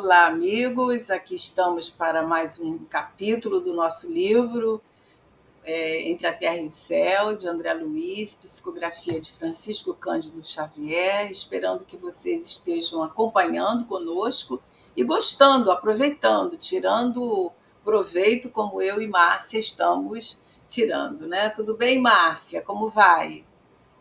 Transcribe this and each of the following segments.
Olá, amigos. Aqui estamos para mais um capítulo do nosso livro, Entre a Terra e o Céu, de André Luiz, psicografia de Francisco Cândido Xavier, esperando que vocês estejam acompanhando conosco e gostando, aproveitando, tirando proveito, como eu e Márcia estamos tirando, né? Tudo bem, Márcia? Como vai?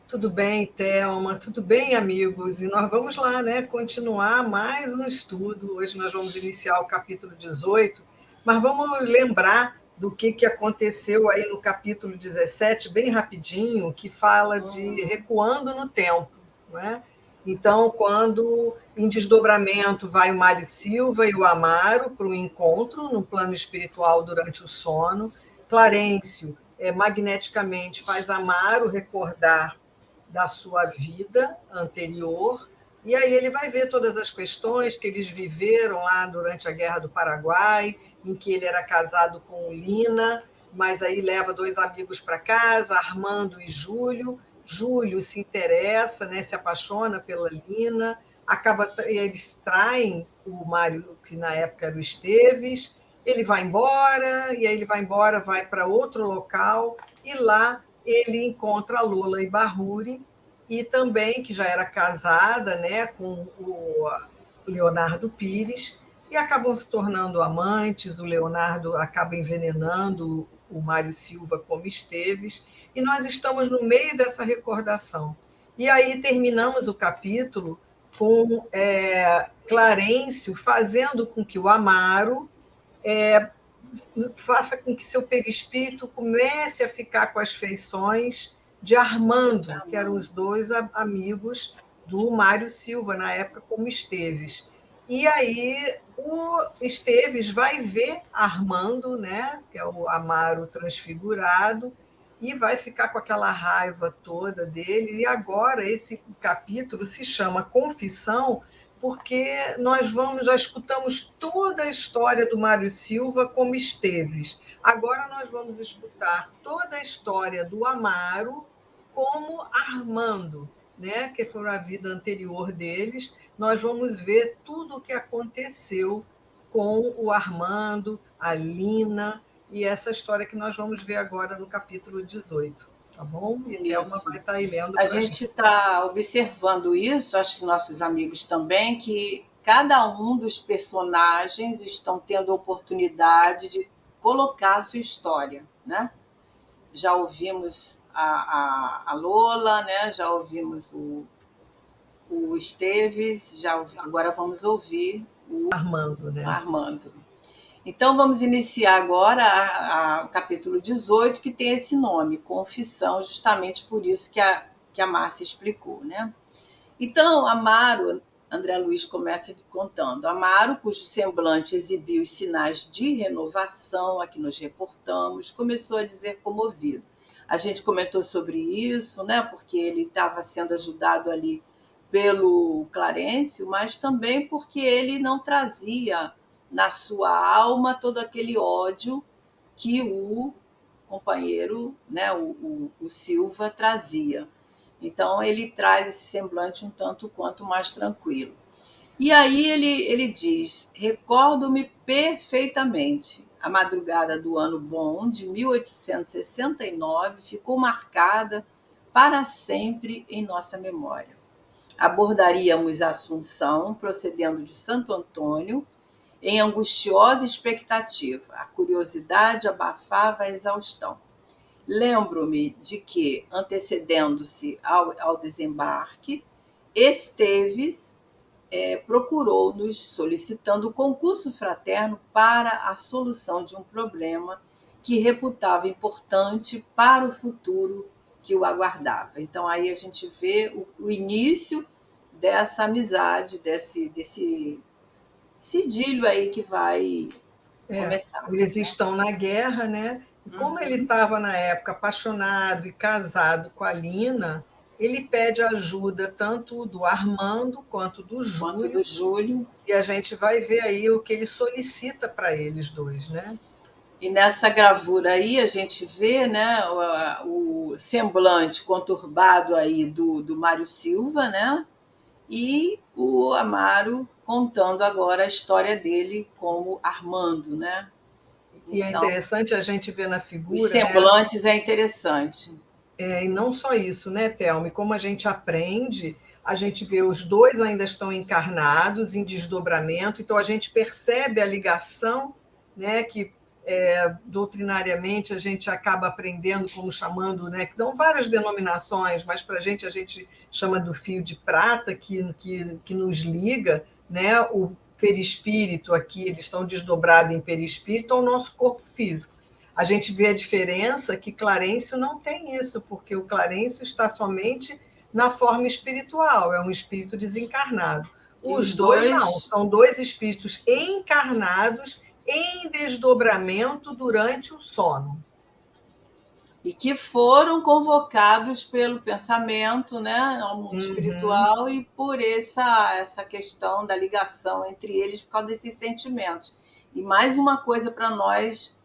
Tudo bem, Thelma? Tudo bem, amigos? E nós vamos lá, né, continuar mais um estudo. Hoje nós vamos iniciar o capítulo 18, mas vamos lembrar do que aconteceu aí no capítulo 17, bem rapidinho, que fala de recuando no tempo, não é? Então, quando em desdobramento vai o Mário Silva e o Amaro para o encontro no plano espiritual durante o sono, Clarencio magneticamente faz Amaro recordar da sua vida anterior, e aí ele vai ver todas as questões que eles viveram lá durante a Guerra do Paraguai, em que ele era casado com Lina, mas aí leva dois amigos para casa, Armando e Júlio. Júlio se interessa, né, se apaixona pela Lina, eles traem o Mário, que na época era o Esteves, ele vai embora, e aí ele vai embora, vai para outro local, e lá ele encontra a Lola Ibarruri, e também, que já era casada, né, com o Leonardo Pires, e acabam se tornando amantes. O Leonardo acaba envenenando o Mário Silva como Esteves, e nós estamos no meio dessa recordação. E aí terminamos o capítulo com Clarencio fazendo com que o Amaro faça com que seu perispírito comece a ficar com as feições de Armando, que eram os dois amigos do Mário Silva, na época, como Esteves. E aí o Esteves vai ver Armando, né, que é o Amaro transfigurado, e vai ficar com aquela raiva toda dele. E agora esse capítulo se chama Confissão, porque já escutamos toda a história do Mário Silva como Esteves. Agora nós vamos escutar toda a história do Amaro como Armando, né, que foi a vida anterior deles. Nós vamos ver tudo o que aconteceu com o Armando, a Lina, e essa história que nós vamos ver agora no capítulo 18. Tá bom? E Thelma Isso. vai estar aí lendo A para a gente. gente está observando isso, acho que nossos amigos também, que cada um dos personagens estão tendo a oportunidade de colocar a sua história, né? Já ouvimos a Lola, né? Já ouvimos o Esteves, agora vamos ouvir Armando, o né? Armando. Então, vamos iniciar agora o capítulo 18, que tem esse nome, Confissão, justamente por isso que a Márcia explicou, né? Então, Amaro, André Luiz começa contando, Amaro, cujo semblante exibiu os sinais de renovação a que nos reportamos, começou a dizer comovido. A gente comentou sobre isso, né? Porque ele estava sendo ajudado ali pelo Clarencio, mas também porque ele não trazia na sua alma todo aquele ódio que o companheiro, né, o Silva, trazia. Então, ele traz esse semblante um tanto quanto mais tranquilo. E aí ele diz: recordo-me perfeitamente. A madrugada do ano bom de 1869 ficou marcada para sempre em nossa memória. Abordaríamos a Assunção, procedendo de Santo Antônio, em angustiosa expectativa. A curiosidade abafava a exaustão. Lembro-me de que, antecedendo-se ao desembarque, Esteves procurou-nos solicitando o concurso fraterno para a solução de um problema que reputava importante para o futuro que o aguardava. Então, aí a gente vê o início dessa amizade, desse idílio aí que vai começar. Eles Né? estão na guerra, né? E como ele estava na época apaixonado e casado com a Lina, ele pede ajuda tanto do Armando quanto do Quanto Júlio, do Júlio. e a gente vai ver aí o que ele solicita para eles dois, né? E nessa gravura aí a gente vê, né, o semblante conturbado aí do Mário Silva, né? e o Amaro contando agora a história dele como Armando, né? E é Então, interessante a gente ver na os figura, né? semblantes é interessante. E não só isso, né, Thelma? E como a gente aprende, a gente vê os dois ainda estão encarnados em desdobramento, então a gente percebe a ligação, né, que doutrinariamente a gente acaba aprendendo, como chamando, né, que dão várias denominações, mas para a gente chama do fio de prata que nos liga, né, o perispírito aqui, eles estão desdobrados em perispírito ao nosso corpo físico. A gente vê a diferença que Clarencio não tem isso, porque o Clarencio está somente na forma espiritual, é um espírito desencarnado. E Os os dois não, dois, são dois espíritos encarnados em desdobramento durante o sono. e que foram convocados pelo pensamento, né, ao mundo Uhum. espiritual e por essa questão da ligação entre eles por causa desses sentimentos. E mais uma coisa para nós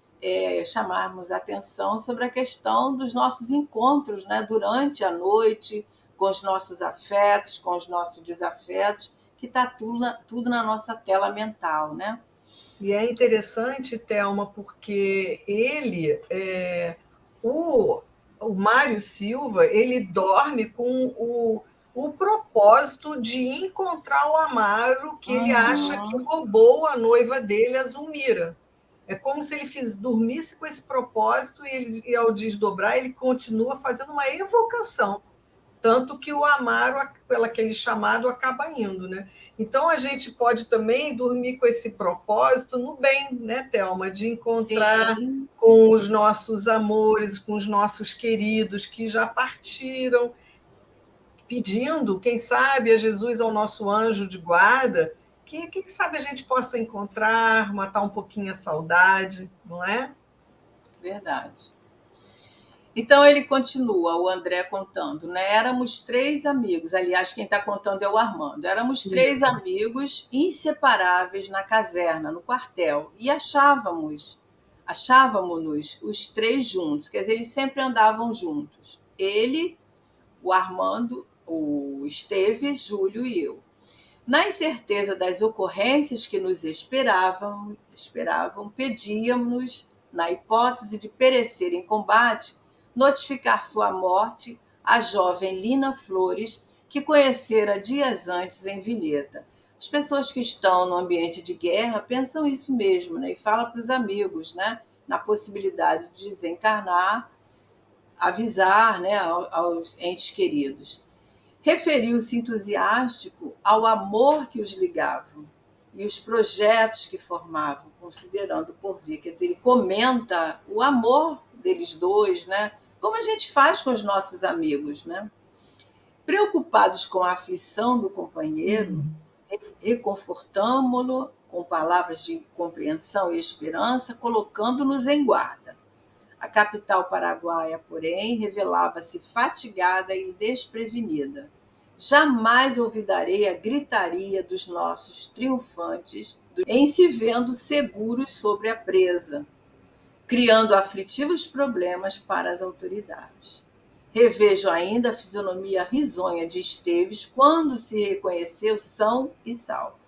chamarmos a atenção sobre a questão dos nossos encontros, né, durante a noite, com os nossos afetos, com os nossos desafetos, que está tudo na nossa tela mental, né? E é interessante, Thelma, porque o, o Mário Silva, ele dorme com o propósito de encontrar o Amaro, que ele acha que Uhum. roubou a noiva dele, a Zulmira. É como se ele dormisse com esse propósito e ao desdobrar, ele continua fazendo uma evocação. Tanto que o Amaro, pelo aquele chamado, acaba indo, né? Então a gente pode também dormir com esse propósito no bem, né, Thelma? De encontrar Sim, com os nossos amores, com os nossos queridos que já partiram, pedindo, quem sabe, a Jesus, ao nosso anjo de guarda, que quem sabe a gente possa encontrar, matar um pouquinho a saudade, não é? verdade. Então ele continua, o André contando, né? Éramos três amigos, aliás, quem está contando é o Armando. Éramos três Isso. amigos inseparáveis na caserna, no quartel, e achávamos-nos os três juntos, quer dizer, eles sempre andavam juntos. Ele, o Armando, o Esteves, Júlio e eu. Na incerteza das ocorrências que nos esperavam, pedíamos, na hipótese de perecer em combate, notificar sua morte à jovem Lina Flores, que conhecera dias antes em Vilheta. As pessoas que estão no ambiente de guerra pensam isso mesmo, né? E falam para os amigos, né? Na possibilidade de desencarnar, avisar, né, aos entes queridos. Referiu-se entusiástico ao amor que os ligavam e os projetos que formavam, considerando por vir. Quer dizer, ele comenta o amor deles dois, né? Como a gente faz com os nossos amigos, né? Preocupados com a aflição do companheiro, Uhum. reconfortámo-lo com palavras de compreensão e esperança, colocando-nos em guarda. A capital paraguaia, porém, revelava-se fatigada e desprevenida. Jamais olvidarei a gritaria dos nossos triunfantes em se vendo seguros sobre a presa, criando aflitivos problemas para as autoridades. Revejo ainda a fisionomia risonha de Esteves quando se reconheceu são e salvo.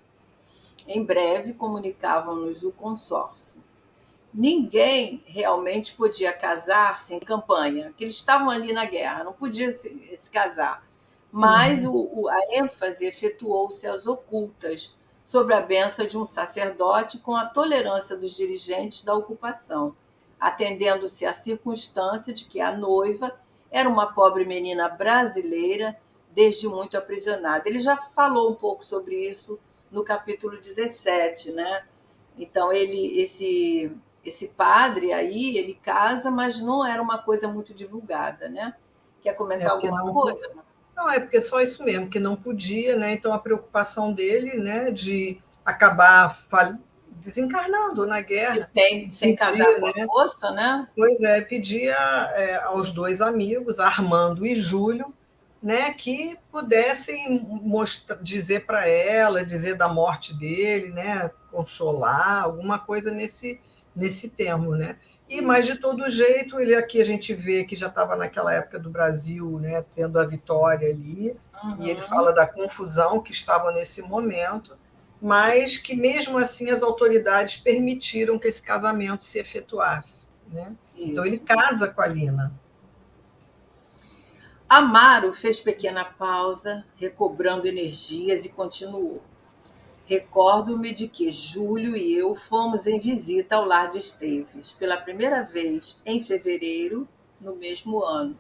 Em breve comunicavam-nos o consórcio. Ninguém realmente podia casar-se em campanha, que eles estavam ali na guerra, não podia se casar. Mas Uhum. a ênfase efetuou-se às ocultas, sobre a benção de um sacerdote com a tolerância dos dirigentes da ocupação, atendendo-se à circunstância de que a noiva era uma pobre menina brasileira, desde muito aprisionada. Ele já falou um pouco sobre isso no capítulo 17, né? Então, esse padre aí, ele casa, mas não era uma coisa muito divulgada, né? Quer É comentar porque alguma não, coisa? não, é porque só isso mesmo, que não podia, né? Então a preocupação dele, né, de acabar desencarnando na E guerra, sem casar pedia, com a né? moça, né? Pois é, pedia aos dois amigos, Armando e Júlio, né, que pudessem dizer para ela, dizer da morte dele, né, consolar, alguma coisa nesse termo, né? Mas de Isso. todo jeito, ele aqui a gente vê que já estava naquela época do Brasil, né, tendo a vitória ali, e ele Uhum. fala da confusão que estava nesse momento, mas que mesmo assim as autoridades permitiram que esse casamento se efetuasse, né? Então ele Isso. casa com a Lina. Amaro fez pequena pausa, recobrando energias, e continuou. Recordo-me de que Júlio e eu fomos em visita ao lar de Esteves, pela primeira vez em fevereiro, no mesmo ano.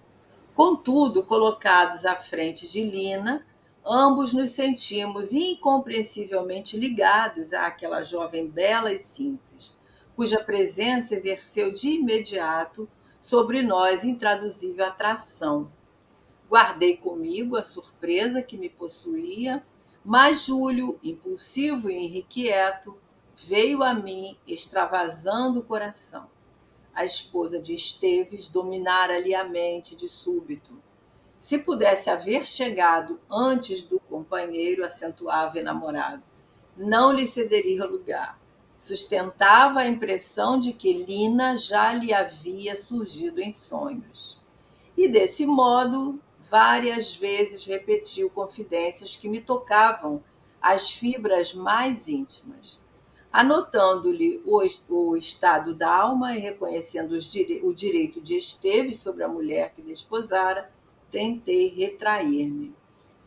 Contudo, colocados à frente de Lina, ambos nos sentimos incompreensivelmente ligados àquela jovem bela e simples, cuja presença exerceu de imediato sobre nós intraduzível atração. Guardei comigo a surpresa que me possuía, mas Júlio, impulsivo e irrequieto, veio a mim extravasando o coração. A esposa de Esteves dominara-lhe a mente de súbito. Se pudesse haver chegado antes do companheiro, acentuava enamorado, não lhe cederia lugar. Sustentava a impressão de que Lina já lhe havia surgido em sonhos. E desse modo, várias vezes repetiu confidências que me tocavam as fibras mais íntimas. Anotando-lhe o estado da alma e reconhecendo o direito de Esteves sobre a mulher que desposara, tentei retrair-me.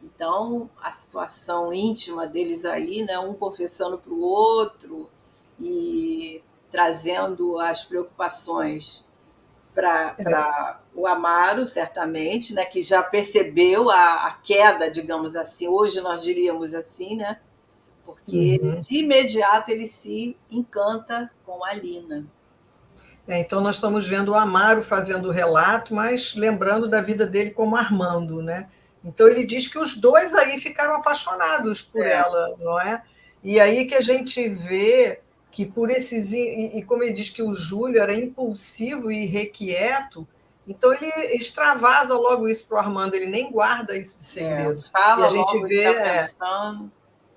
Então, a situação íntima deles aí, né, um confessando para o outro e trazendo as preocupações para o Amaro, certamente, né, que já percebeu a queda, digamos assim, hoje nós diríamos assim, né, porque Uhum. de imediato ele se encanta com a Lina. Então, nós estamos vendo o Amaro fazendo o relato, mas lembrando da vida dele como Armando, né? Então, ele diz que os dois aí ficaram apaixonados por É, ela, não é? E aí que a gente vê que por esses... E como ele diz que o Júlio era impulsivo e irrequieto, então ele extravasa logo isso para o Armando, ele nem guarda isso de segredo. E fala a gente logo o que está vê, pensando.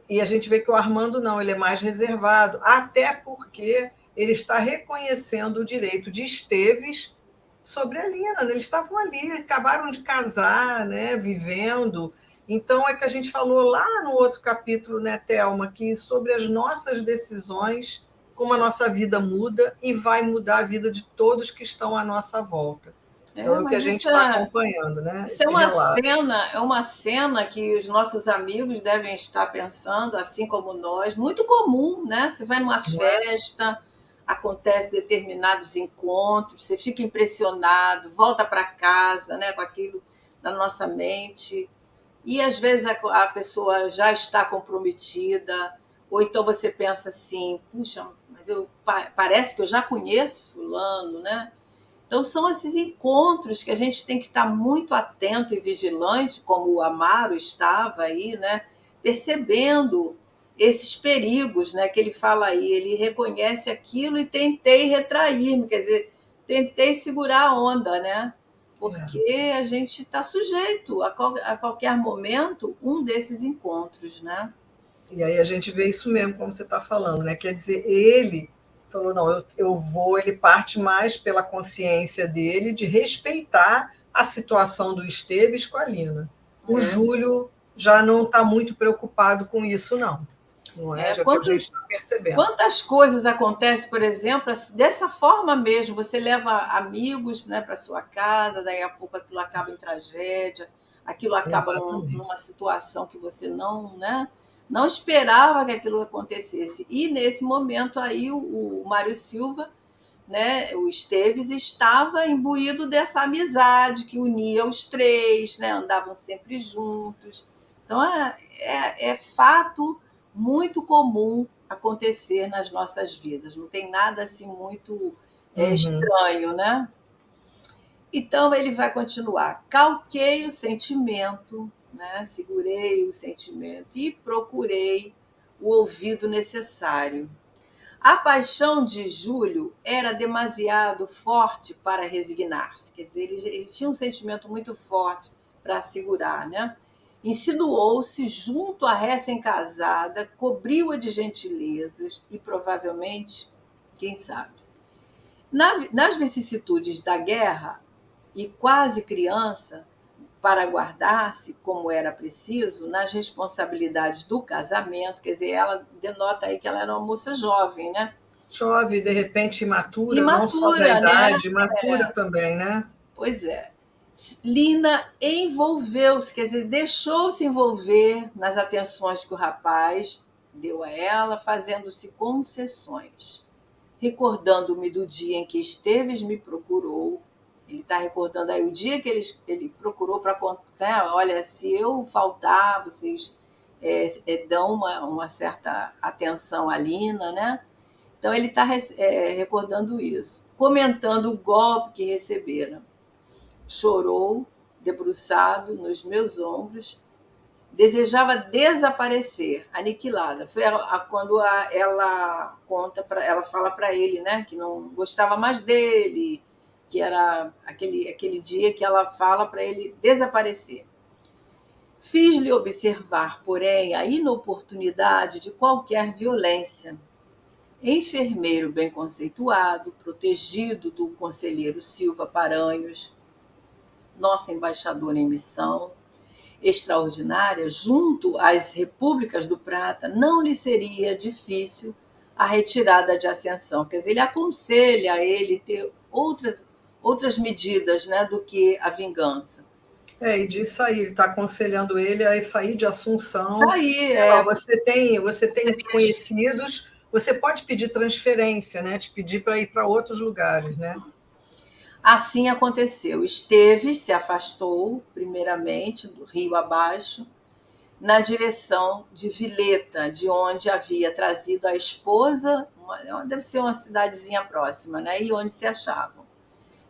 e a gente vê que o Armando não, ele é mais reservado, até porque ele está reconhecendo o direito de Esteves sobre a Lina. Né? Eles estavam ali, acabaram de casar, né, vivendo. Então, é que a gente falou lá no outro capítulo, né, Thelma, que sobre as nossas decisões, como a nossa vida muda e vai mudar a vida de todos que estão à nossa volta. Então, é o que a Mas gente está acompanhando, né, isso esse relato. é uma cena que os nossos amigos devem estar pensando, assim como nós, muito comum, né? Você vai numa Não é? festa, acontece determinados encontros, você fica impressionado, volta para casa, né, com aquilo na nossa mente, e às vezes a pessoa já está comprometida, ou então você pensa assim, puxa, mas parece que eu já conheço fulano, né? Então, são esses encontros que a gente tem que estar muito atento e vigilante, como o Amaro estava aí, né? Percebendo esses perigos, né? Que ele fala aí. Ele reconhece aquilo e tentei retrair-me, quer dizer, tentei segurar a onda, né? É. Porque a gente está sujeito a qualquer momento um desses encontros, né? E aí a gente vê isso mesmo, como você está falando, né? Quer dizer, ele falou, não, eu vou, ele parte mais pela consciência dele de respeitar a situação do Esteves com a Lina. O É, Júlio já não está muito preocupado com isso, não. Não é? Já que a gente quantos, está percebendo. Quantas coisas acontecem, por exemplo, dessa forma mesmo? Você leva amigos, né, para sua casa, daí a pouco aquilo acaba em tragédia, aquilo acaba Exatamente. numa situação que você não, né, não esperava que aquilo acontecesse. E nesse momento aí o Mário Silva, né, o Esteves, estava imbuído dessa amizade que unia os três, né, andavam sempre juntos. Então é fato muito comum acontecer nas nossas vidas, não tem nada assim muito Uhum. estranho, né? Então ele vai continuar. Calquei o sentimento, né? Segurei o sentimento e procurei o ouvido necessário. A paixão de Júlio era demasiado forte para resignar-se, quer dizer, ele tinha um sentimento muito forte para segurar, né? Insinuou-se junto à recém-casada, cobriu-a de gentilezas e provavelmente, quem sabe, Nas vicissitudes da guerra, e quase criança, para guardar-se, como era preciso, nas responsabilidades do casamento, quer dizer, ela denota aí que ela era uma moça jovem, né? Chove, de repente, imatura, não só da Imatura, né? idade, imatura também, né? Pois é. Lina envolveu-se, quer dizer, deixou-se envolver nas atenções que o rapaz deu a ela, fazendo-se concessões. Recordando-me do dia em que Esteves me procurou, ele está recordando aí o dia que ele procurou para contar, né? Olha, se eu faltar, vocês dão uma certa atenção à Lina, né? Então ele está recordando isso, comentando o golpe que recebera. Chorou, debruçado nos meus ombros, desejava desaparecer, aniquilada. Foi quando ela conta, ela fala para ele, né, que não gostava mais dele, que era aquele dia que ela fala para ele desaparecer. Fiz-lhe observar, porém, a inoportunidade de qualquer violência. Enfermeiro bem conceituado, protegido do conselheiro Silva Paranhos, nosso embaixador em missão extraordinária, junto às repúblicas do Prata, não lhe seria difícil a retirada de Ascensão. Quer dizer, ele aconselha a ele ter outras medidas, né, do que a vingança. E de sair, ele está aconselhando ele a sair de Assunção. Sair, Você tem seria difícil. conhecidos, você pode pedir transferência, né? Te pedir para ir para outros lugares, né? Assim aconteceu. Esteves se afastou, primeiramente, do rio abaixo, na direção de Vileta, de onde havia trazido a esposa, deve ser uma cidadezinha próxima, né? E onde se achavam.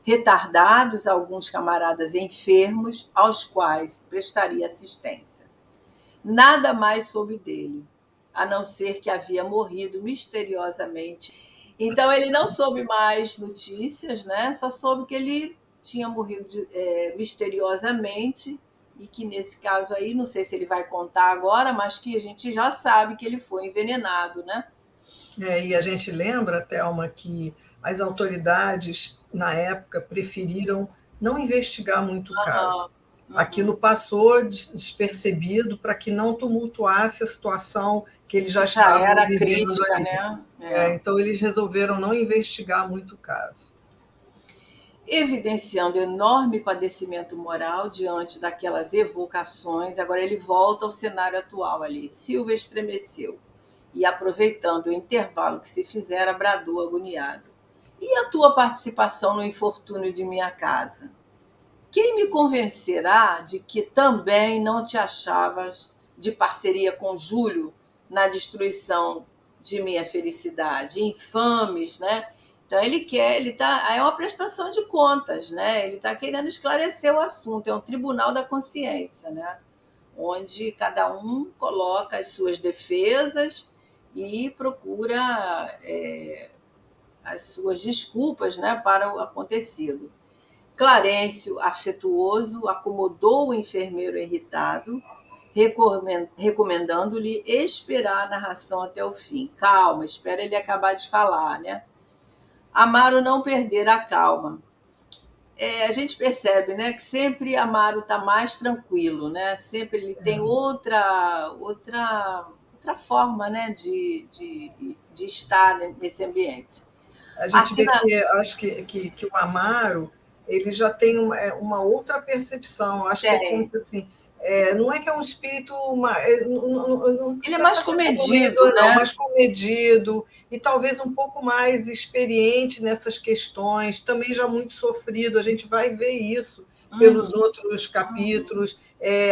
Retardados, alguns camaradas enfermos, aos quais prestaria assistência. Nada mais soube dele, a não ser que havia morrido misteriosamente. Então ele não soube mais notícias, né? Só soube que ele tinha morrido misteriosamente e que nesse caso aí, não sei se ele vai contar agora, mas que a gente já sabe que ele foi envenenado, né? E a gente lembra, Thelma, que as autoridades, na época, preferiram não investigar muito o caso. Uhum, uhum. Aquilo passou despercebido para que não tumultuasse a situação que eles já Que já estavam era vivendo crítica, ali. né? É. Então, eles resolveram não investigar muito o caso. Evidenciando enorme padecimento moral diante daquelas evocações, agora ele volta ao cenário atual ali. Silva estremeceu e, aproveitando o intervalo que se fizera, bradou agoniado. E a tua participação no infortúnio de minha casa? Quem me convencerá de que também não te achavas de parceria com Júlio na destruição de minha felicidade? Infames, né? Então ele tá, é uma prestação de contas, né? Ele está querendo esclarecer o assunto, é um tribunal da consciência, né? Onde cada um coloca as suas defesas e procura as suas desculpas, né, para o acontecido. Clarencio, afetuoso, acomodou o enfermeiro irritado, recomendando-lhe esperar a narração até o fim. Calma, espera ele acabar de falar, né? Amaro não perder a calma. A gente percebe, né, que sempre Amaro está mais tranquilo, né? Sempre ele tem outra forma, né, de estar nesse ambiente. A gente vê Assina, que acho que o Amaro ele já tem uma outra percepção. Acho que é como tem. se assim, não é que é um espírito, não Ele é quer mais saber como comedido, comedor, não, né? mas comedido e talvez um pouco mais experiente nessas questões, também já muito sofrido. A gente vai ver isso pelos Uhum, outros capítulos,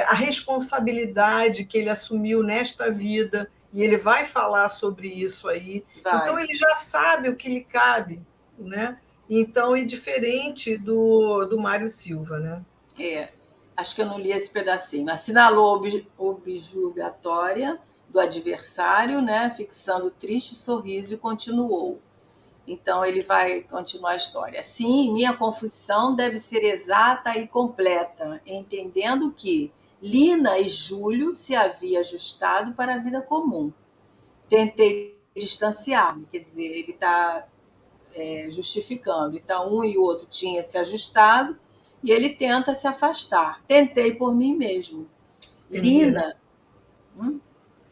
a responsabilidade que ele assumiu nesta vida, e ele vai falar sobre isso aí. Então, vai. ele já sabe o que lhe cabe, né? Então, é diferente do Mário Silva, né? É, acho que eu não li esse pedacinho. Assinalou objurgatória do adversário, né, fixando triste sorriso e continuou. Então ele vai continuar a história. Sim, minha confissão deve ser exata e completa, entendendo que Lina e Júlio se haviam ajustado para a vida comum. Tentei distanciar-me, quer dizer, ele está justificando. Então, um e o outro tinha se ajustado e ele tenta se afastar. Tentei por mim mesmo. Temia, né? Lina,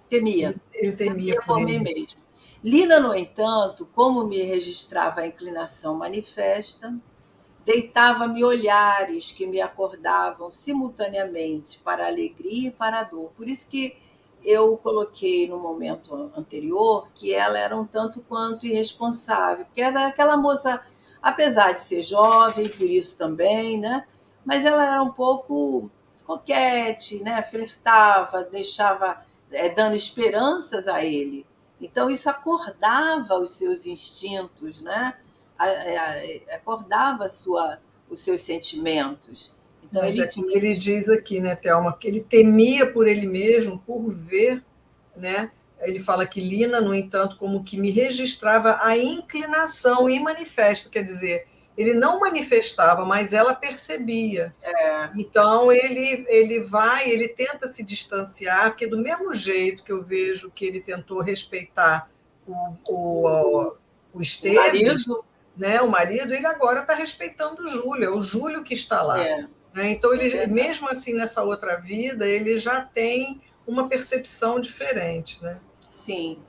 temia. Ele temia Temia por por ele mim mesmo. mesmo. Lina, no entanto, como me registrava a inclinação manifesta, deitava-me olhares que me acordavam simultaneamente para a alegria e para a dor. Por isso que eu coloquei no momento anterior que ela era um tanto quanto irresponsável, porque era aquela moça, apesar de ser jovem, por isso também, né? Mas ela era um pouco coquete, né? Flertava, deixava dando esperanças a ele. Então isso acordava os seus instintos, né? Acordava os seus sentimentos. Então Mas ele é como tinha. ele diz aqui, né, Thelma, que ele temia por ele mesmo, por ver, né? Ele fala que Lina, no entanto, como que me registrava a inclinação e manifesto, quer dizer, ele não manifestava, mas ela percebia. Então ele tenta se distanciar, porque do mesmo jeito que eu vejo que ele tentou respeitar o, o, o O Esteves, marido. né, o marido, ele agora está respeitando o Júlio, é o Júlio que está lá. É, Né? Então, é ele, verdade. mesmo assim, nessa outra vida, ele já tem uma percepção diferente. Né? Sim.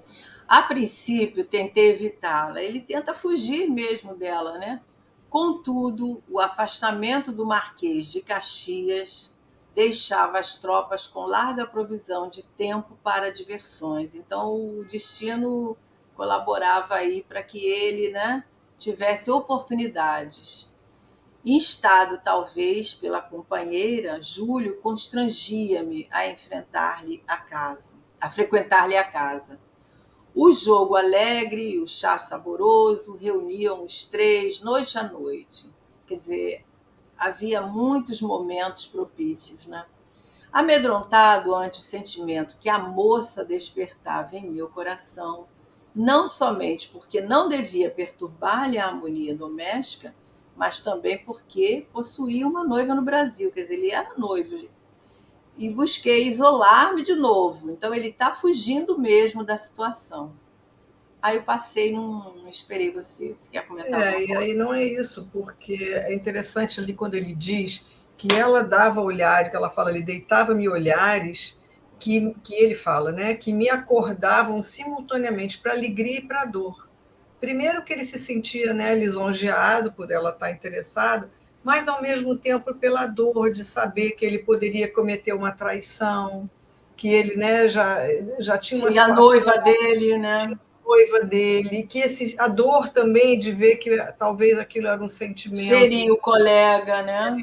A princípio, tentei evitá-la. Ele tenta fugir mesmo dela, né? Contudo, o afastamento do Marquês de Caxias deixava as tropas com larga provisão de tempo para diversões. Então, o destino colaborava aí para que ele, né, tivesse oportunidades. Instado talvez pela companheira, Júlio constrangia-me a enfrentar-lhe a casa, a frequentar-lhe a casa. O jogo alegre e o chá saboroso reuniam os três noite a noite. Quer dizer, havia muitos momentos propícios, né? Amedrontado ante o sentimento que a moça despertava em meu coração, não somente porque não devia perturbar-lhe a harmonia doméstica, mas também porque possuía uma noiva no Brasil, quer dizer, ele era noivo, e busquei isolar-me de novo. Então ele está fugindo mesmo da situação. Aí eu passei, não esperei você. Você quer comentar alguma E coisa? aí não é isso, porque é interessante ali quando ele diz que ela dava olhares, que ela fala ali, deitava-me olhares, que ele fala, né, que me acordavam simultaneamente para alegria e para dor. Primeiro que ele se sentia, né, lisonjeado por ela estar interessada, mas ao mesmo tempo pela dor de saber que ele poderia cometer uma traição, que ele, né, já tinha uma Tinha a situação noiva dele, né? noiva dele, que a dor também de ver que talvez aquilo era um sentimento Feria o colega, né?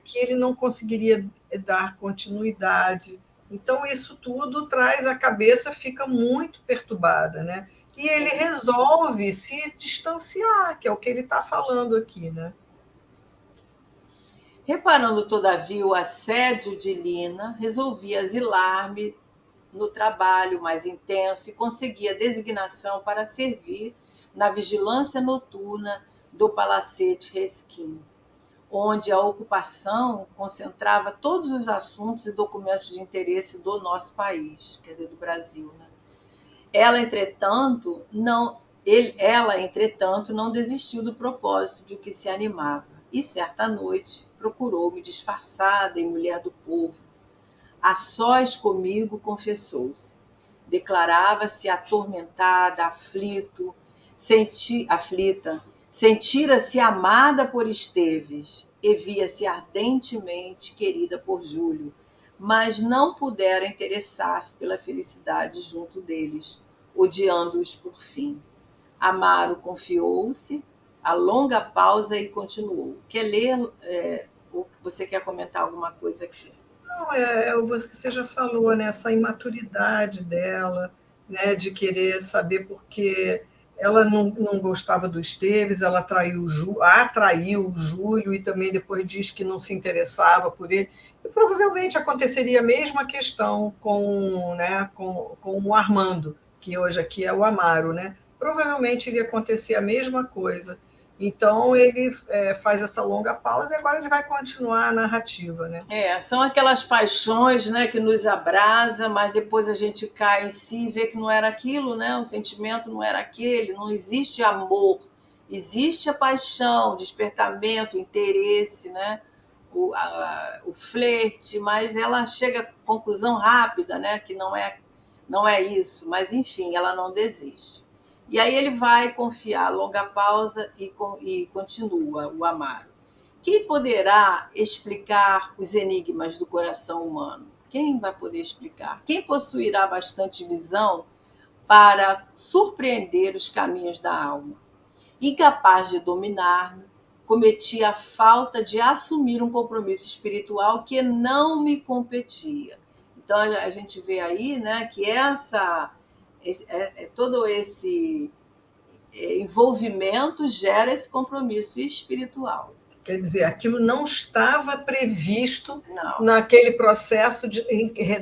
que ele não conseguiria dar continuidade. Então, isso tudo traz a cabeça, fica muito perturbada, né? E ele Sim. resolve se distanciar, que é o que ele está falando aqui, né? Reparando, todavia, o assédio de Lina, resolvi asilar-me no trabalho mais intenso e consegui a designação para servir na vigilância noturna do Palacete Resquim, onde a ocupação concentrava todos os assuntos e documentos de interesse do nosso país, quer dizer, do Brasil. Né? Ela, entretanto, não desistiu do propósito de que se animava, e certa noite procurou-me disfarçada em mulher do povo. A sós comigo confessou-se. Declarava-se atormentada, aflita, sentira-se amada por Esteves e via-se ardentemente querida por Júlio, mas não pudera interessar-se pela felicidade junto deles, odiando-os por fim. Amaro confiou-se, a longa pausa e continuou. Quer ler? Ou você quer comentar alguma coisa aqui? Não, o que você já falou, né? Essa imaturidade dela, né? De querer saber porque ela não gostava do Esteves, ela atraiu o Júlio e também depois diz que não se interessava por ele. E provavelmente aconteceria a mesma questão com o Armando, que hoje aqui é o Amaro, né? Provavelmente iria acontecer a mesma coisa. Então ele faz essa longa pausa e agora ele vai continuar a narrativa, né? São aquelas paixões, né, que nos abrasa, mas depois a gente cai em si e vê que não era aquilo, né? O sentimento não era aquele, não existe amor Existe a paixão, o despertamento, o interesse, né? O flerte, mas ela chega à conclusão rápida, né? Que não é isso, mas enfim, ela não desiste. E aí ele vai confiar, longa pausa e continua o Amaro. Quem poderá explicar os enigmas do coração humano? Quem vai poder explicar? Quem possuirá bastante visão para surpreender os caminhos da alma? Incapaz de dominar-me, cometi a falta de assumir um compromisso espiritual que não me competia. Então a gente vê aí, né, que todo esse envolvimento gera esse compromisso espiritual. Quer dizer, aquilo não estava previsto Não. naquele processo,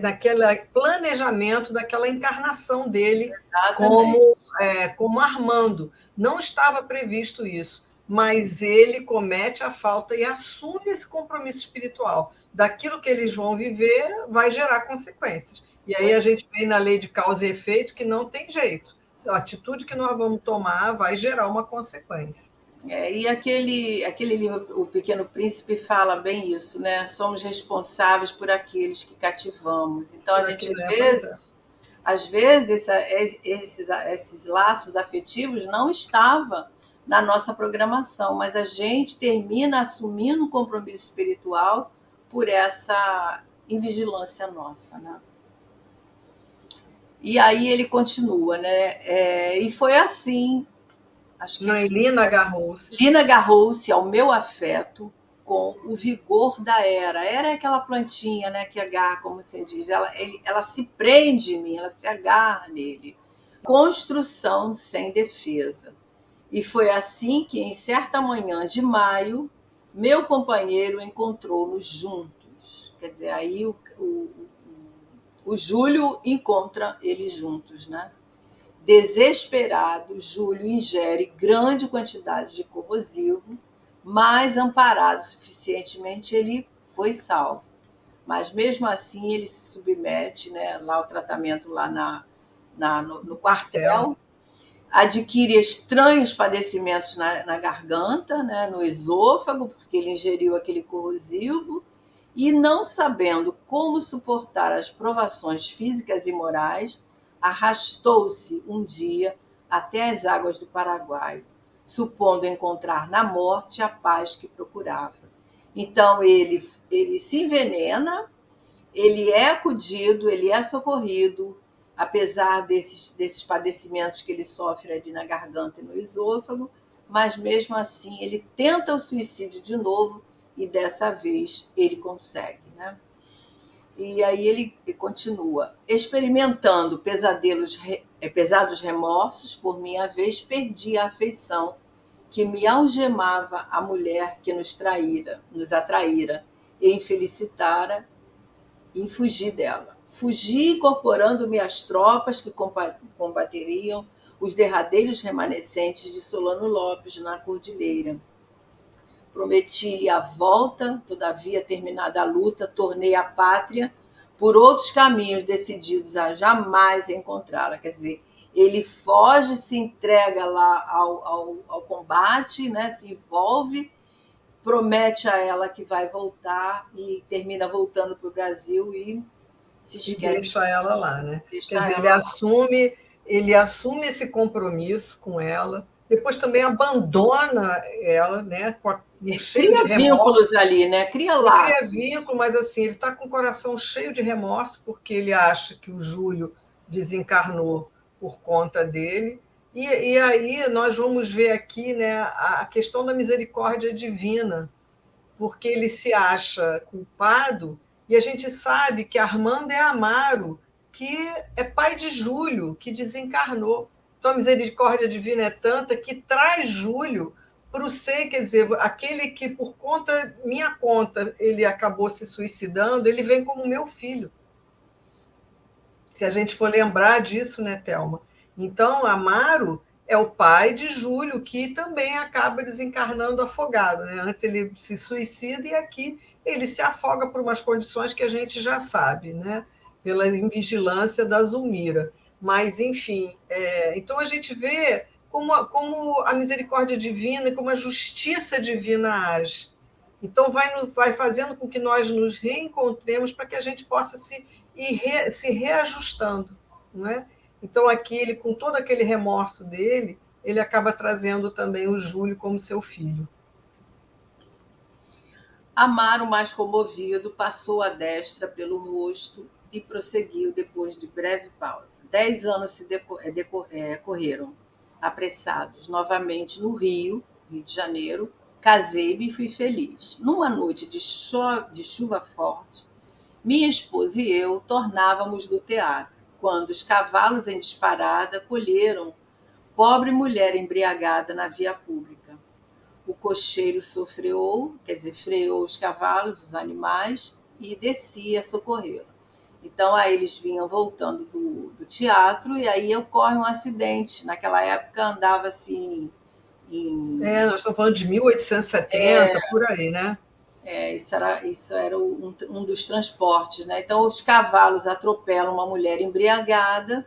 naquele planejamento daquela encarnação dele Exatamente. como Armando. Não estava previsto isso, mas ele comete a falta e assume esse compromisso espiritual. Daquilo que eles vão viver, vai gerar consequências. E aí a gente vem na lei de causa e efeito que não tem jeito. A atitude que nós vamos tomar vai gerar uma consequência. E aquele livro, O Pequeno Príncipe, fala bem isso, né? Somos responsáveis por aqueles que cativamos. Então, a gente, às vezes esses laços afetivos não estavam na nossa programação, mas a gente termina assumindo um compromisso espiritual por essa invigilância nossa, né? E aí ele continua, né? E foi assim. Acho que Lina agarrou-se. Lina agarrou-se ao meu afeto com o vigor da era. Era aquela plantinha, né, que agarra, como você diz. Ela se prende em mim, ela se agarra nele. Construção sem defesa. E foi assim que, em certa manhã de maio, meu companheiro encontrou-nos juntos. Quer dizer, aí o Júlio encontra eles juntos, né? Desesperado, Júlio ingere grande quantidade de corrosivo, mas amparado suficientemente, ele foi salvo. Mas mesmo assim ele se submete, né, lá ao tratamento lá no quartel, adquire estranhos padecimentos na garganta, né, no esôfago, porque ele ingeriu aquele corrosivo, e não sabendo como suportar as provações físicas e morais, arrastou-se um dia até as águas do Paraguai, supondo encontrar na morte a paz que procurava. Então ele se envenena, ele é acudido, ele é socorrido, apesar desses padecimentos que ele sofre ali na garganta e no esôfago, mas mesmo assim ele tenta o suicídio de novo e dessa vez ele consegue, né? E aí ele continua, experimentando pesados remorsos, por minha vez perdi a afeição que me algemava a mulher que nos atraíra e infelicitara, e fugi dela. Fugi incorporando-me às tropas que combateriam os derradeiros remanescentes de Solano Lopes na Cordilheira. Prometi-lhe a volta, todavia, terminada a luta, tornei à pátria por outros caminhos, decididos a jamais reencontrá-la. Quer dizer, ele foge, se entrega lá ao combate, né? Se envolve, promete a ela que vai voltar e termina voltando para o Brasil e se esquece. E deixa ela lá, né? Quer dizer, ele assume esse compromisso com ela, depois também abandona ela, né? Cria vínculos ali, né? Cria laços. Cria vínculo, mas assim, ele está com o coração cheio de remorso, porque ele acha que o Júlio desencarnou por conta dele. E aí nós vamos ver aqui, né, a questão da misericórdia divina, porque ele se acha culpado, e a gente sabe que Armando é Amaro, que é pai de Júlio, que desencarnou. Então, a misericórdia divina é tanta que traz Júlio para o ser, quer dizer, aquele que, por minha conta, ele acabou se suicidando, ele vem como meu filho. Se a gente for lembrar disso, né, Thelma? Então, Amaro é o pai de Júlio, que também acaba desencarnando afogado, né? Antes ele se suicida e aqui ele se afoga por umas condições que a gente já sabe, né? Pela invigilância da Zulmira. Mas, enfim, então a gente vê como a misericórdia divina e como a justiça divina age. Então, vai fazendo com que nós nos reencontremos para que a gente possa se reajustando. Não é? Então, aqui, ele, com todo aquele remorso dele, ele acaba trazendo também o Júlio como seu filho. Amaro, mais comovido, passou a destra pelo rosto e prosseguiu depois de breve pausa. 10 anos se correram, apressados, novamente no Rio de Janeiro. Casei-me e fui feliz. Numa noite de chuva forte, minha esposa e eu tornávamos do teatro, quando os cavalos em disparada colheram pobre mulher embriagada na via pública. O cocheiro sofreou, quer dizer, freou os cavalos, os animais, e descia a socorrê-la. Então, aí eles vinham voltando do teatro e aí ocorre um acidente. Naquela época andava assim Nós estamos falando de 1870, por aí, né? isso era um dos transportes, né? Então, os cavalos atropelam uma mulher embriagada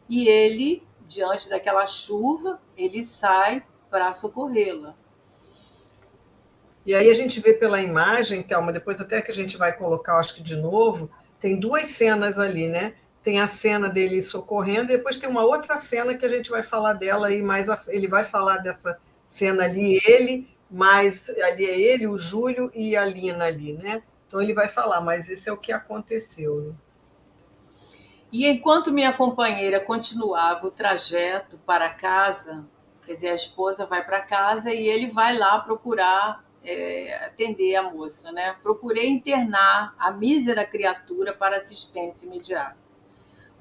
e ele, diante daquela chuva, ele sai para socorrê-la. E aí a gente vê pela imagem, Thelma, depois até que a gente vai colocar, acho que de novo, tem duas cenas ali, né? Tem a cena dele socorrendo, e depois tem uma outra cena que a gente vai falar dela aí mais. Ele vai falar dessa cena ali, mas ali é ele, o Júlio e a Lina ali, né? Então ele vai falar, mas esse é o que aconteceu. Né? E enquanto minha companheira continuava o trajeto para casa, quer dizer, a esposa vai para casa e ele vai lá procurar atender a moça, né? Procurei internar a mísera criatura para assistência imediata.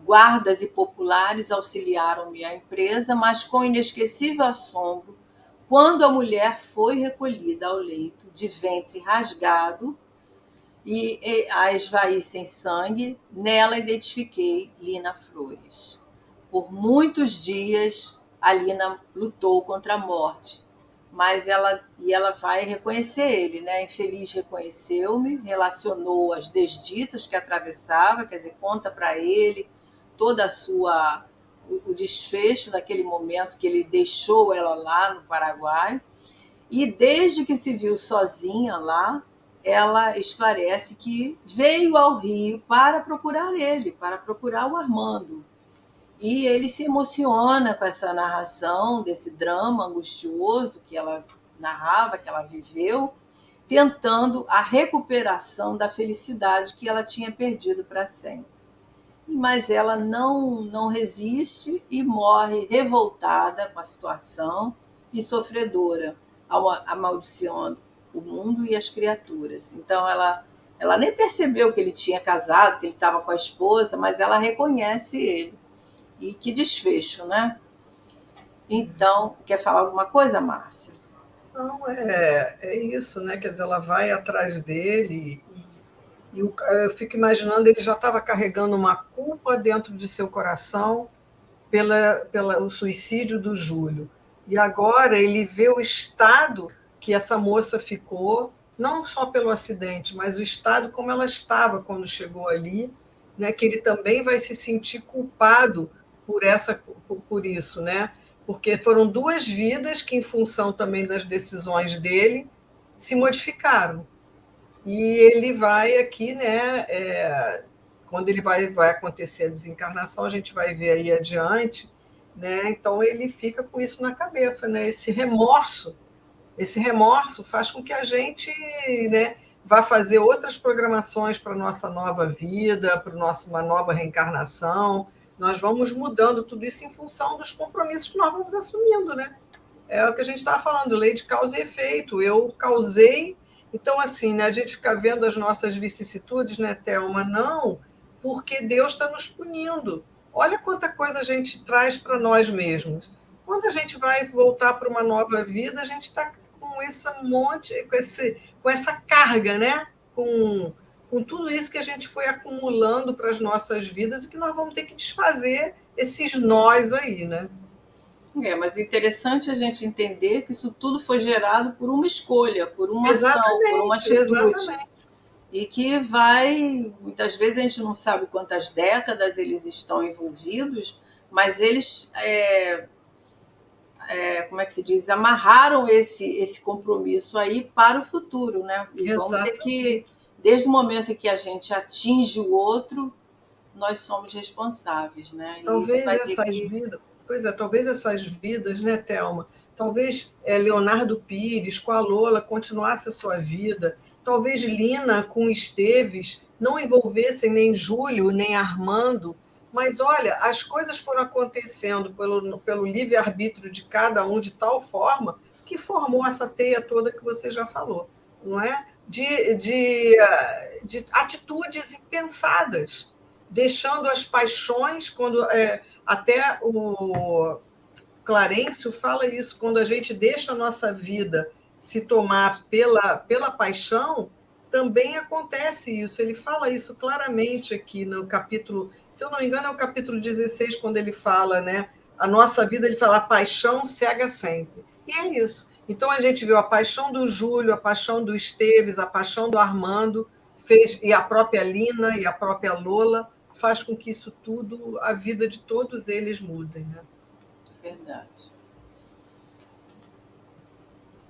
Guardas e populares auxiliaram-me à empresa, mas com inesquecível assombro, quando a mulher foi recolhida ao leito, de ventre rasgado, e a esvaí sem sangue, nela identifiquei Lina Flores. Por muitos dias, a Lina lutou contra a morte, mas ela vai reconhecer ele, né? Infeliz reconheceu-me, relacionou as desditas que atravessava, quer dizer, conta para ele toda a sua o desfecho daquele momento que ele deixou ela lá no Paraguai. E desde que se viu sozinha lá, ela esclarece que veio ao Rio para procurar ele, para procurar o Armando. E ele se emociona com essa narração desse drama angustioso que ela narrava, que ela viveu, tentando a recuperação da felicidade que ela tinha perdido para sempre. Mas ela não resiste e morre revoltada com a situação e sofredora, amaldiçoando o mundo e as criaturas. Então ela nem percebeu que ele tinha casado, que ele estava com a esposa, mas ela reconhece ele. E que desfecho, né? Então, quer falar alguma coisa, Márcia? Não, é isso, né? Quer dizer, ela vai atrás dele eu fico imaginando, ele já estava carregando uma culpa dentro de seu coração pelo suicídio do Júlio. E agora ele vê o estado que essa moça ficou, não só pelo acidente, mas o estado como ela estava quando chegou ali, né, que ele também vai se sentir culpado por isso, né? Porque foram duas vidas que, em função também das decisões dele, se modificaram. E ele vai aqui, né? Quando ele vai acontecer a desencarnação, a gente vai ver aí adiante, né? Então ele fica com isso na cabeça, né? Esse remorso faz com que a gente, né, vá fazer outras programações para a nossa nova vida, para uma nova reencarnação. Nós vamos mudando tudo isso em função dos compromissos que nós vamos assumindo, né? É o que a gente estava falando, lei de causa e efeito. Eu causei. Então, assim, né, a gente fica vendo as nossas vicissitudes, né, Thelma? Não, porque Deus está nos punindo. Olha quanta coisa a gente traz para nós mesmos. Quando a gente vai voltar para uma nova vida, a gente está com esse monte, com essa carga, né? Com tudo isso que a gente foi acumulando para as nossas vidas e que nós vamos ter que desfazer esses nós aí, né? Mas é interessante a gente entender que isso tudo foi gerado por uma escolha, por uma ação, por uma Exatamente, atitude. exatamente. E que vai, muitas vezes a gente não sabe quantas décadas eles estão envolvidos, mas eles como é que se diz, amarraram esse compromisso aí para o futuro, né? E vamos ter que, Exatamente. desde o momento em que a gente atinge o outro, nós somos responsáveis, né? E isso Talvez vai ter essas que. vidas, pois é, talvez essas vidas, né, Thelma? Talvez Leonardo Pires com a Lola continuasse a sua vida. Talvez Lina com Esteves não envolvessem nem Júlio, nem Armando. Mas olha, as coisas foram acontecendo pelo livre-arbítrio de cada um de tal forma que formou essa teia toda que você já falou, não é? De atitudes impensadas, deixando as paixões, quando até o Clarencio fala isso, quando a gente deixa a nossa vida se tomar pela paixão, também acontece isso. Ele fala isso claramente aqui no capítulo, se eu não me engano, é o capítulo 16, quando ele fala, né? A nossa vida, ele fala, a paixão cega sempre. E é isso. Então a gente viu a paixão do Júlio, a paixão do Esteves, a paixão do Armando, e a própria Lina e a própria Lola, faz com que isso tudo, a vida de todos eles mudem, né? Verdade.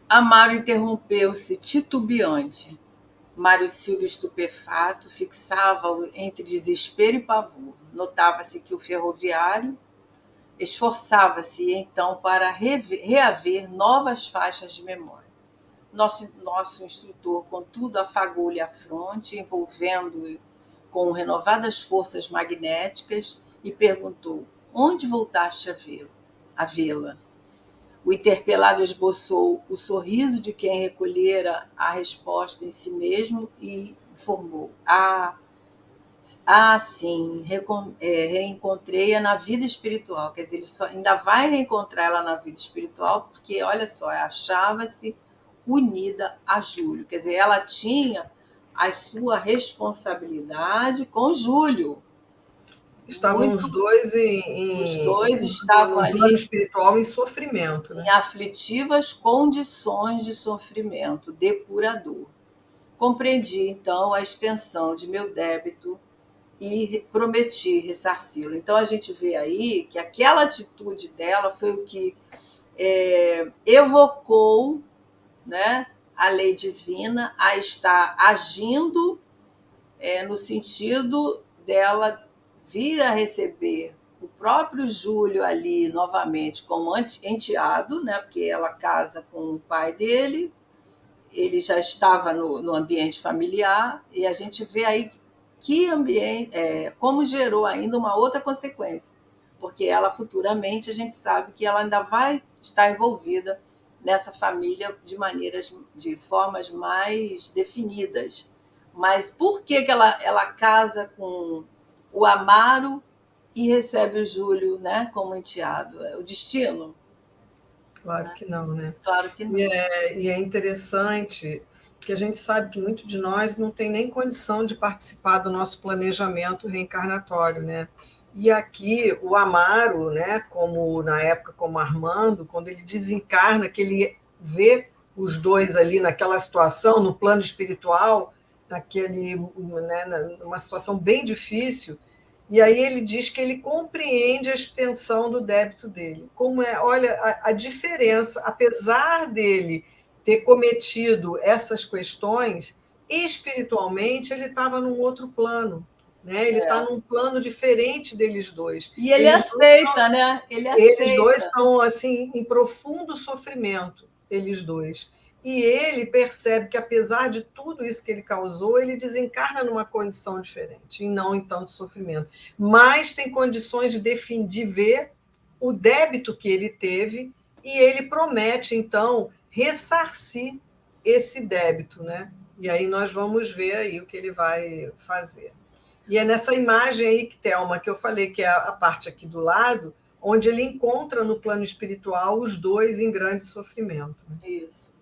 Amaro interrompeu-se, titubeante. Mário Silva, estupefato, fixava-o entre desespero e pavor. Notava-se que o ferroviário esforçava-se então para reaver novas faixas de memória. Nosso instrutor, contudo, afagou-lhe a fronte, envolvendo-o com renovadas forças magnéticas, e perguntou: onde voltaste a vê-la? O interpelado esboçou o sorriso de quem recolhera a resposta em si mesmo e informou: sim, reencontrei-a na vida espiritual. Quer dizer, ele só, ainda vai reencontrar ela na vida espiritual, porque, olha só, achava-se unida a Júlio. Quer dizer, ela tinha a sua responsabilidade com Júlio. Estavam os Muito, dois os dois estavam no plano ali espiritual em sofrimento, em né? aflitivas condições de sofrimento depurador. Compreendi, então, a extensão de meu débito e prometi ressarci-lo. Então, a gente vê aí que aquela atitude dela foi o que evocou, né, a lei divina a estar agindo no sentido dela vir a receber o próprio Júlio ali novamente como enteado, né, porque ela casa com o pai dele, ele já estava no ambiente familiar, e a gente vê aí que ambiente, como gerou ainda uma outra consequência, porque ela futuramente a gente sabe que ela ainda vai estar envolvida nessa família de formas mais definidas. Mas por que ela casa com o Amaro e recebe o Júlio, né, como enteado? É o destino? Claro que não, né? Claro que E não. é interessante que a gente sabe que muito de nós não tem nem condição de participar do nosso planejamento reencarnatório, né? E aqui o Amaro, né, como na época como Armando, quando ele desencarna, que ele vê os dois ali naquela situação, no plano espiritual, né, numa situação bem difícil, e aí ele diz que ele compreende a extensão do débito dele. Como é, olha, a diferença, apesar dele ter cometido essas questões, espiritualmente ele estava num outro plano, né? Ele está É. num plano diferente deles dois. E ele aceita, né? Ele Eles dois aceita. estão assim em profundo sofrimento, eles dois. E ele percebe que, apesar de tudo isso que ele causou, ele desencarna numa condição diferente, e não em tanto sofrimento. Mas tem condições de ver o débito que ele teve, e ele promete, então, ressarcir esse débito, né? E aí nós vamos ver aí o que ele vai fazer. E é nessa imagem aí, que Thelma, que eu falei, que é a parte aqui do lado, onde ele encontra no plano espiritual os dois em grande sofrimento, né? Isso.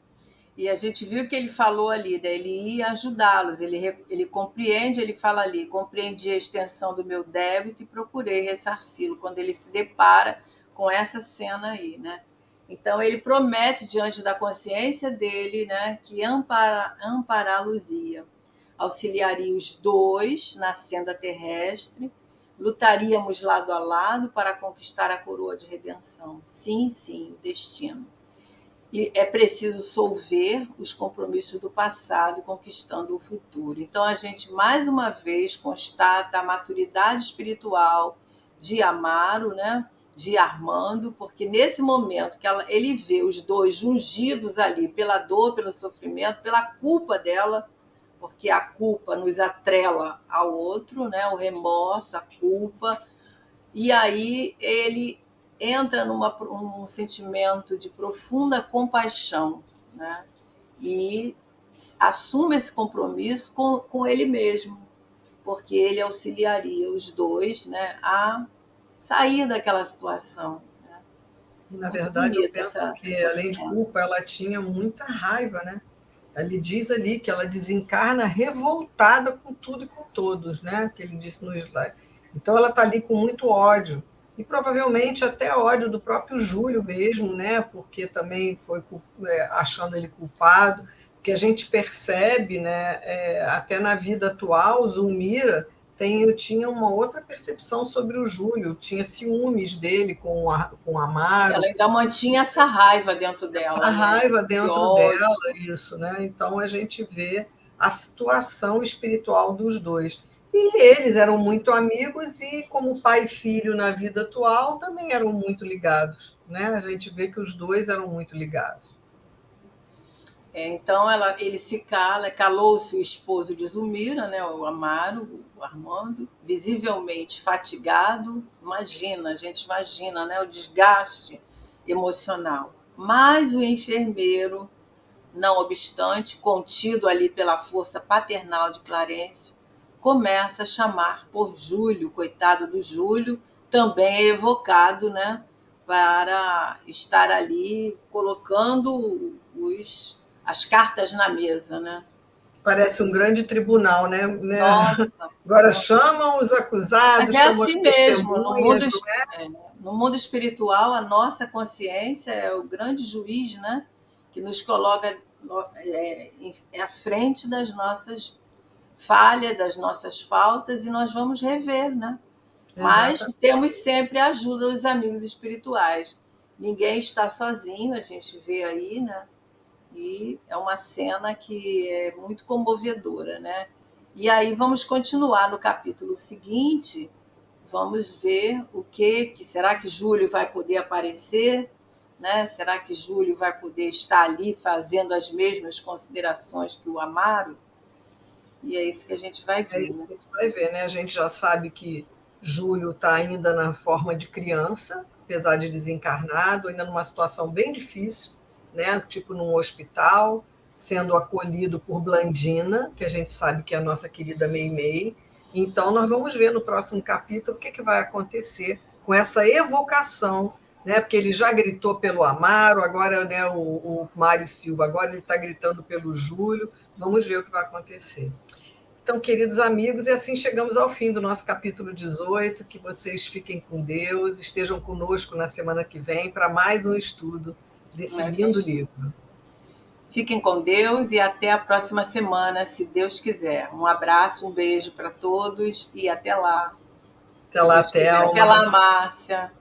E a gente viu que ele falou ali, né? Ele ia ajudá-los, ele compreende, ele fala ali, compreendi a extensão do meu débito e procurei ressarci-lo, quando ele se depara com essa cena aí, né? Então ele promete diante da consciência dele, né, que ampará-los-ia, auxiliaria os dois na senda terrestre, Lutaríamos lado a lado para conquistar a coroa de redenção. Sim, sim, o destino. E é preciso solver os compromissos do passado, conquistando o futuro. Então, a gente, mais uma vez, constata a maturidade espiritual de Amaro, né? De Armando, porque nesse momento que ele vê os dois ungidos ali pela dor, pelo sofrimento, pela culpa dela, porque a culpa nos atrela ao outro, né? O remorso, a culpa, e aí ele entra um sentimento de profunda compaixão, né? E assume esse compromisso com ele mesmo, porque ele auxiliaria os dois, né, a sair daquela situação. Né? E, na Muito verdade, eu bonita penso que, essa além de cena. culpa, ela tinha muita raiva, né? Ele diz ali que ela desencarna revoltada com tudo e com todos, né? Que ele disse no slide. Então, ela está ali com muito ódio. E provavelmente até ódio do próprio Júlio mesmo, né? Porque também foi achando ele culpado. Porque a gente percebe, né? Até na vida atual, Zulmira tinha uma outra percepção sobre o Júlio, tinha ciúmes dele com o Amaro, Ela ainda mantinha essa raiva dentro essa dela, né? raiva Esse dentro dela, ódio. isso, né? Então a gente vê a situação espiritual dos dois. E eles eram muito amigos e, como pai e filho na vida atual, também eram muito ligados, né? A gente vê que os dois eram muito ligados. Então ele se cala, calou-se o esposo de Zulmira, né, o Amaro, o Armando, visivelmente fatigado. Imagina, a gente imagina, né, o desgaste emocional. Mas o enfermeiro, não obstante, contido ali pela força paternal de Clarencio, começa a chamar por Júlio, coitado do Júlio, também é evocado, né, para estar ali colocando as cartas na mesa, né? Parece um grande tribunal, né? Nossa, Agora nossa. chamam os Mas acusados, é chamam as assim mesmo, testemunhas, não é? no mundo espiritual, a nossa consciência é o grande juiz, né? Que nos coloca à frente das nossas falhas, das nossas faltas, e nós vamos rever, né? Mas Exatamente. temos sempre a ajuda dos amigos espirituais. Ninguém está sozinho, a gente vê aí, né? E é uma cena que é muito comovedora, né? E aí vamos continuar no capítulo seguinte, vamos ver que será que Júlio vai poder aparecer, né? Será que Júlio vai poder estar ali fazendo as mesmas considerações que o Amaro? E é isso que a gente vai É ver, isso né? que a gente vai ver, né? A gente já sabe que Júlio está ainda na forma de criança, apesar de desencarnado, ainda numa situação bem difícil, né? Tipo num hospital, sendo acolhido por Blandina, que a gente sabe que é a nossa querida Meimei. Então, nós vamos ver no próximo capítulo o que vai acontecer com essa evocação, né? Porque ele já gritou pelo Amaro, agora, né, o Mário Silva, agora ele está gritando pelo Júlio. Vamos ver o que vai acontecer. Então, queridos amigos, e assim chegamos ao fim do nosso capítulo 18. Que vocês fiquem com Deus, estejam conosco na semana que vem para mais um estudo desse Mais um lindo estudo. livro. Fiquem com Deus e até a próxima semana, se Deus quiser. Um abraço, um beijo para todos e até lá, Até se lá, Deus quiser. Até Thelma. lá, Márcia.